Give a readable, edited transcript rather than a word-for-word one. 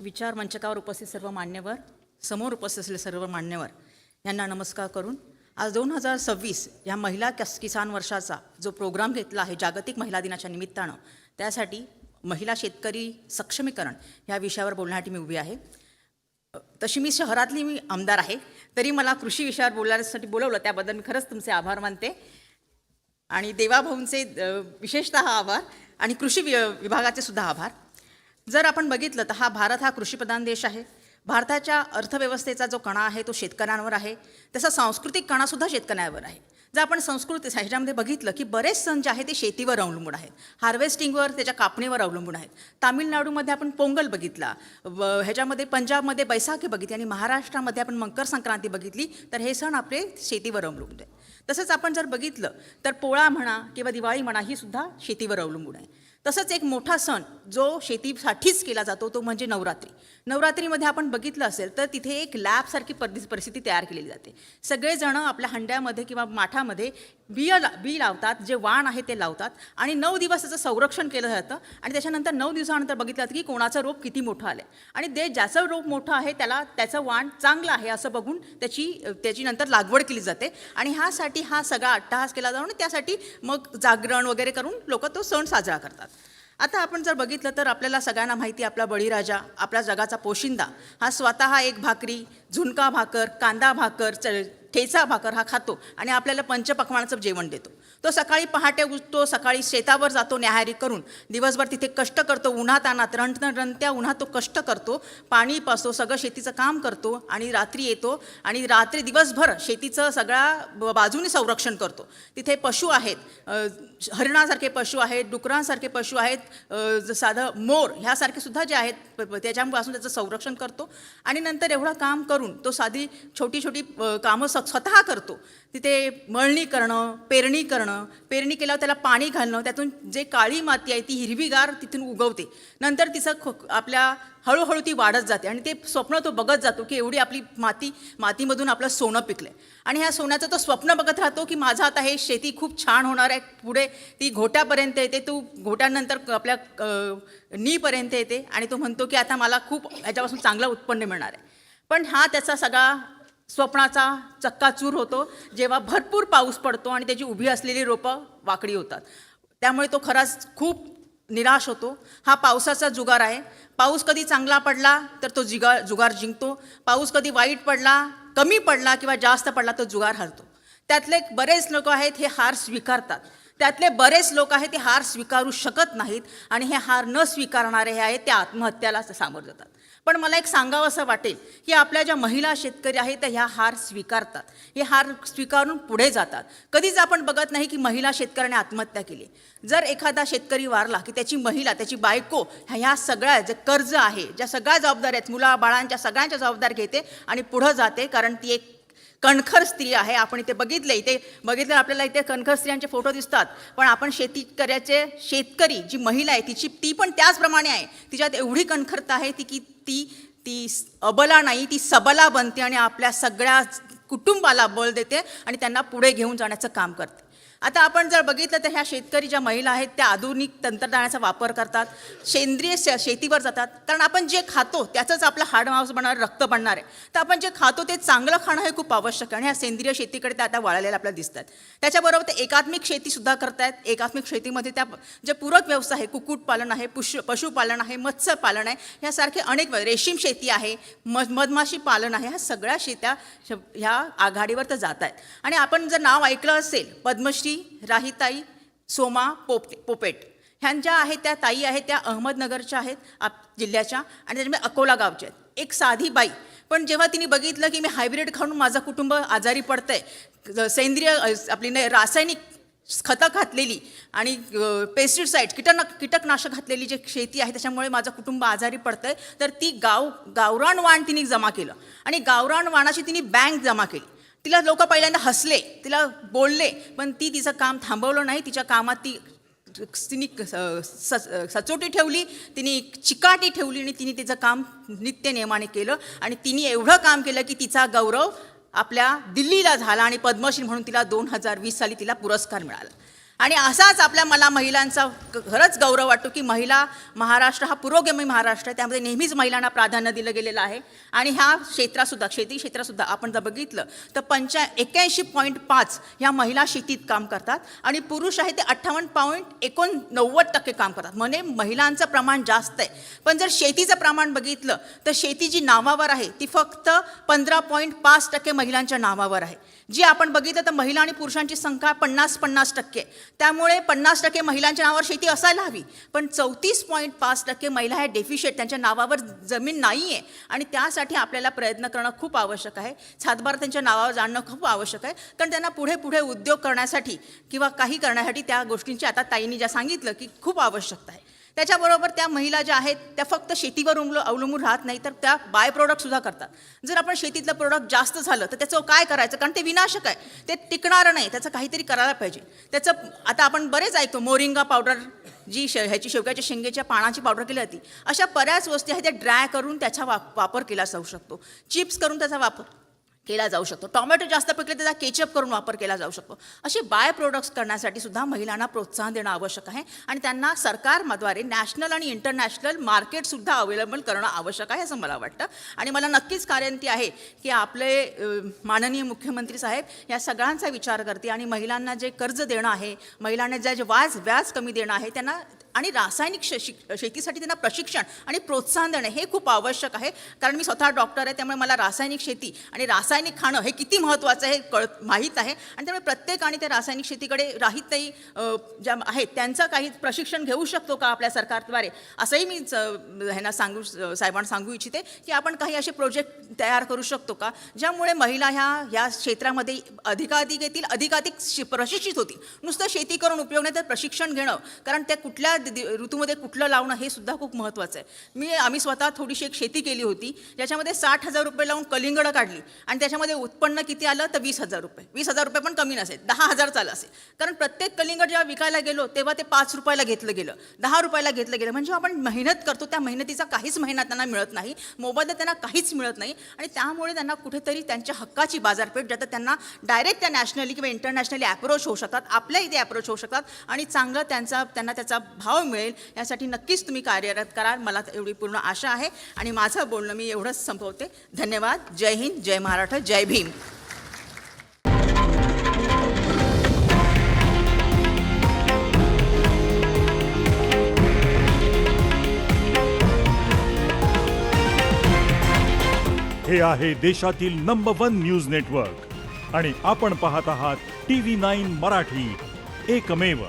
विचार मंचकावर उपस्थित सर्व मान्यवर, समोर उपस्थित असलेले सर्व मान्यवर यांना नमस्कार करून आज 2026 या महिला किसान वर्षाचा जो प्रोग्राम घेतला आहे जागतिक महिला दिनाच्या निमित्तानं, त्यासाठी महिला शेतकरी सक्षमीकरण ह्या विषयावर बोलण्यासाठी मी उभी आहे. तशी मी शहरातली आमदार आहे, तरी मला कृषी विषयावर बोलण्यासाठी बोलवलं, त्याबद्दल मी खरंच तुमचे आभार मानते. आणि देवाभाऊंचे विशेषतः आभार आणि कृषी विभागाचे सुद्धा आभार. जर आपण बघितलं तर भारत हा कृषीप्रधान देश आहे. भारताच्या अर्थव्यवस्थेचा जो कणा आहे तो शेतकऱ्यांवर आहे, तसा सांस्कृतिक कणासुद्धा शेतकऱ्यांवर आहे. जर आपण संस्कृती ह्याच्यामध्ये बघितलं की बरेच सण जे आहे ते शेतीवर अवलंबून आहेत, हार्वेस्टिंगवर, त्याच्या कापणीवर अवलंबून आहेत. तामिळनाडूमध्ये आपण पोंगल बघितला, ह्याच्यामध्ये पंजाबमध्ये बैसाखी बघितली आणि महाराष्ट्रामध्ये आपण मकर संक्रांती बघितली. तर हे सण आपले शेतीवर अवलंबून आहे. तसंच आपण जर बघितलं तर पोळा म्हणा किंवा दिवाळी म्हणा ही सुद्धा शेतीवर अवलंबून आहे. तसंच एक मोठा सण जो शेतीसाठीच केला जातो तो म्हणजे नवरात्री. नवरात्रीमध्ये आपण बघितलं असेल तर तिथे एक लॅबसारखी परिस्थिती तयार केलेली जाते. सगळेजण आपल्या हंड्यामध्ये किंवा माठामध्ये बी लावतात, जे वाण आहे ते लावतात आणि 9 दिवस त्याचं संरक्षण केलं जातं. आणि त्याच्यानंतर 9 दिवसानंतर बघितलं जातं की कोणाचं रोप किती मोठं आलं आहे आणि ज्याचं रोप मोठं आहे त्याचं वाण चांगलं आहे असं बघून त्याची नंतर लागवड केली जाते. आणि ह्यासाठी हा सगळा अट्टहास केला जातो आणि त्यासाठी मग जागरण वगैरे करून लोक तो सण साजरा करतात. आता आपण जर बघितलं तर आपल्याला सगळ्यांना माहिती, आपला बळीराजा, आपल्या जगाचा पोशिंदा हा स्वतः एक भाकरी, झुणका भाकर, कांदा भाकर, ठेचा भाकर हा खातो आणि आपल्याला पंचपक्वान्नाचं जेवण देतो. तो सकाळी पहाटे उठतो, सकाळी शेतावर जातो न्याहारी करून, दिवसभर तिथे कष्ट करतो, उन्हातानात रणत्या उन्हात तो कष्ट करतो, पाणी पासतो, सगळं शेतीचं काम करतो आणि रात्री येतो आणि रात्री दिवसभर शेतीचं सगळ्या बाजूने संरक्षण करतो. तिथे पशु आहेत, हरिणासारखे पशु आहेत, डुकरांसारखे पशु आहेत, साधं मोर ह्यासारखे सुद्धा जे आहेत त्याच्यापासून त्याचं संरक्षण करतो. आणि नंतर एवढं काम करून तो साधी छोटी कामं स्वतः करतो. तिथे मळणी करणं, पेरणी करणं, पेरणी केल्यावर त्याला पाणी घालणं, त्यातून जे काळी माती आहे ती हिरवीगार तिथून उगवते. नंतर तिचं आपल्या हळूहळू ती वाढत जाते आणि ते स्वप्न तो बघत जातो की एवढी आपली मातीमधून आपलं सोनं पिकलंय. आणि ह्या सोन्याचं तो स्वप्न बघत राहतो की माझं आता हे शेती खूप छान होणार आहे, पुढे ती घोट्यापर्यंत येते, तू घोट्यानंतर आपल्या नीपर्यंत येते आणि तो म्हणतो की आता मला खूप ह्याच्यापासून चांगलं उत्पन्न मिळणार आहे. पण हा त्याचा सगळा स्वप्नाचा चक्काचूर होतो जेव्हा भरपूर पाऊस पडतो आणि त्याची उभी असलेली रोपं वाकडी होतात. त्यामुळे तो खराच खूप निराश होतो. हा पावसाचा जुगार आहे. पाऊस कधी चांगला पडला तर तो जुगार जिंकतो, पाऊस कधी वाईट पडला, कमी पडला किंवा जास्त पडला तो जुगार हरतो. त्यातले बरेच लोक आहेत हे हार स्वीकारतात, त्यातले बरेच लोक आहेत ते हार स्वीकारू शकत नाहीत आणि हे हार न स्वीकारणारे हे आहेत ते आत्महत्याला सामोरं जातात. पण मला एक सांगावं असं वाटेल की आपल्या ज्या महिला शेतकरी आहेत त्या ह्या हार स्वीकारतात, हे हार स्वीकारून पुढे जातात. कधीच आपण बघत नाही की महिला शेतकऱ्याने आत्महत्या केली. जर एखादा शेतकरी वारला की त्याची महिला, त्याची बायको ह्या सगळ्या जे कर्ज आहे, ज्या सगळ्या जबाबदाऱ्या आहेत, मुलाबाळांच्या सगळ्यांच्या जबाबदारी घेते आणि पुढं जाते, कारण ती एक कणखर स्त्री आहे. आपण इथे बघितलं आपल्याला इथे कणखर स्त्रियांचे फोटो दिसतात, पण आपण शेतकरी जी महिला आहे ती पण त्याचप्रमाणे आहे. तिच्यात एवढी कणखरता आहे की ती अबला नाही, ती सबला बनते आणि आपल्या सगळ्या कुटुंबाला बळ देते आणि त्यांना पुढे घेऊन जाण्याचं काम करते. आता आपण जर बघितलं तर ह्या शेतकरी ज्या महिला आहेत त्या आधुनिक तंत्रज्ञानाचा वापर करतात, सेंद्रिय शेतीवर जातात. कारण आपण जे खातो त्याचंच आपलं हाड मांस बनणार, रक्त बनणार आहे. तर आपण जे खातो ते चांगलं खाणं हे खूप आवश्यक आहे आणि ह्या सेंद्रिय शेतीकडे त्या आता वळालेल्या आपल्याला दिसतात. त्याच्याबरोबर ते एकात्मिक शेतीसुद्धा करतायत. एकात्मिक शेतीमध्ये त्या जे पूरक व्यवसाय आहे, कुक्कुटपालन आहे, पशुपालन आहे, मत्स्यपालन आहे, ह्यासारखे अनेक, रेशीम शेती आहे, मधमाशी पालन आहे, ह्या सगळ्या शेत्या ह्या आघाडीवर तर जात आहेत. आणि आपण जर नाव ऐकलं असेल पद्मश्री राहीताई सोमा पोपेट ह्यांच्या आहेत, त्या ताई आहेत, त्या अहमदनगरच्या आहेत जिल्ह्याच्या आणि त्याच्यामध्ये अकोला गावच्या आहेत. एक साधी बाई, पण जेव्हा तिने बघितलं की मी हायब्रिड खाऊन माझं कुटुंब आजारी पडतंय, सेंद्रिय आपली रासायनिक खतं घातलेली आणि पेस्टिसाइड्स कीटकनाशक घातलेली जी शेती आहे त्याच्यामुळे माझं कुटुंब आजारी पडतंय, तर ती गावरान वाण तिने जमा केलं आणि गावरान वाणाची तिने बँक जमा केली. तिला लोक पहिल्यांदा हसले, तिला बोलले, पण तिचं काम थांबवलं नाही. तिच्या कामात तिने सचोटी ठेवली, तिने चिकाटी ठेवली आणि तिने तिचं काम नित्य नियमाने केलं. आणि तिने एवढं काम केलं की तिचा गौरव आपल्या दिल्लीला झाला आणि पद्मश्री म्हणून तिला 2020 साली तिला पुरस्कार मिळाला. आणि असाच मला महिलांचा खरंच गौरव वाटतो की महिला महाराष्ट्र हा पुरोगामी महाराष्ट्र आहे. त्यामध्ये नेहमीच महिलांना प्राधान्य दिलं गेलेलं आहे. आणि ह्या क्षेत्रासुद्धा शेती क्षेत्रासुद्धा आपण जर बघितलं तर 81.5 ह्या महिला शेतीत काम करतात आणि पुरुष आहे ते 58.89% काम करतात. म्हणजे महिलांचं प्रमाण जास्त आहे. पण जर शेतीचं प्रमाण बघितलं तर शेती जी नावावर आहे ती फक्त 15.5% महिलांच्या नावावर आहे. जी आपण बघितलं तर महिला आणि पुरुषांची संख्या 50-50%. त्यामुळे 50% महिलांच्या नावावर शेती असायला हवी. पण 34.5% महिला ह्या डेफिशिएट, त्यांच्या नावावर जमीन नाही आहे. आणि त्यासाठी आपल्याला प्रयत्न करणं खूप आवश्यक आहे. सातबारा त्यांच्या नावावर जाणणं खूप आवश्यक आहे. कारण त्यांना पुढे पुढे उद्योग करण्यासाठी किंवा काही करण्यासाठी त्या गोष्टींची आता ताईंनी ज्या सांगितलं की खूप आवश्यकता आहे. त्याच्याबरोबर त्या महिला ज्या आहेत त्या फक्त शेतीवर अवलंबून राहत नाही, तर त्या बाय प्रोडक्टसुद्धा करतात. जर आपण शेतीतलं प्रोडक्ट जास्त झालं तर त्याचं काय करायचं, कारण ते विनाशक आहे, ते टिकणारं नाही, त्याचं काहीतरी करायला पाहिजे. त्याचं आता आपण बरेच ऐकतो मोरिंगा पावडर, जी ह्याची शेवग्याच्या शेंगेच्या पानाची पावडर केली जाते. अशा बऱ्याच वस्तू आहेत त्या ड्राय करून त्याचा वापर केला जाऊ शकतो. चिप्स करून त्याचा वापर केला जाऊ शकतो. टोमॅटो जास्त पिकले त्याचा केचप करून वापर केला जाऊ शकतो. असे बाय प्रोडक्ट्स करण्यासाठी सुद्धा महिलांना प्रोत्साहन देणं आवश्यक आहे. आणि त्यांना सरकारद्वारे नॅशनल आणि इंटरनॅशनल मार्केटसुद्धा अवेलेबल करणं आवश्यक आहे असं मला वाटतं. आणि मला नक्कीच विनंती आहे की आपले माननीय मुख्यमंत्री साहेब या सगळ्यांचा विचार करते आणि महिलांना जे कर्ज देणं आहे, महिलांना जे व्याज कमी देणं आहे, त्यांना आणि रासायनिक शेतीसाठी त्यांना प्रशिक्षण आणि प्रोत्साहन देणं हे खूप आवश्यक आहे. कारण मी स्वतः डॉक्टर आहे, त्यामुळे मला रासायनिक शेती आणि रासायनिक खाणं हे किती महत्त्वाचं आहे हे माहीत आहे. आणि त्यामुळे प्रत्येकाने त्या रासायनिक शेतीकडे राहितही ज्या आहेत त्यांचं काही प्रशिक्षण घेऊ शकतो का आपल्या सरकारद्वारे, असंही मी ह्यांना साहेबांना सांगू इच्छिते की आपण काही असे प्रोजेक्ट तयार करू शकतो का ज्यामुळे महिला ह्या क्षेत्रामध्ये अधिकाधिक येतील, अधिकाधिक प्रशिक्षित होतील. नुसतं शेती करून उपयोग नाही, तर प्रशिक्षण घेणं, कारण त्या कुठल्या ऋतूमध्ये कुठलं लावणं हे सुद्धा खूप महत्त्वाचं आहे. आम्ही स्वतः थोडीशी एक शेती केली होती ज्याच्यामध्ये 60,000 रुपये लावून कलिंगडं काढली आणि त्याच्यामध्ये उत्पन्न किती आलं तर 20,000 रुपये. 20,000 रुपये पण कमी नसेल, 10,000 चाललं असेल. कारण प्रत्येक कलिंगड जेव्हा विकायला गेलो तेव्हा ते 5 रुपयाला घेतलं गेलं, 10 रुपयाला घेतलं गेलं. म्हणजे आपण मेहनत करतो त्या मेहनतीचा काहीच महिना त्यांना मिळत नाही, मोबदला त्यांना काहीच मिळत नाही. आणि त्यामुळे त्यांना कुठेतरी त्यांच्या हक्काची बाजारपेठ ज्यात त्यांना डायरेक्ट त्या नॅशनली किंवा इंटरनॅशनली अप्रोच होऊ शकतात, आपल्या इथे अप्रोच होऊ शकतात आणि चांगलं त्यांना त्याचा भाव मिळेल यासाठी नक्कीच तुम्ही कार्यरत कराल, मला एवढी पूर्ण आशा आहे. आणि माझं बोलणं मी एवढंच संपवते. धन्यवाद. जय हिंद, जय महाराष्ट्र, जय भीम. हे आहे देशातील नंबर 1 न्यूज नेटवर्क आणि आपण पाहत आहात TV9 मराठी, एकमेव.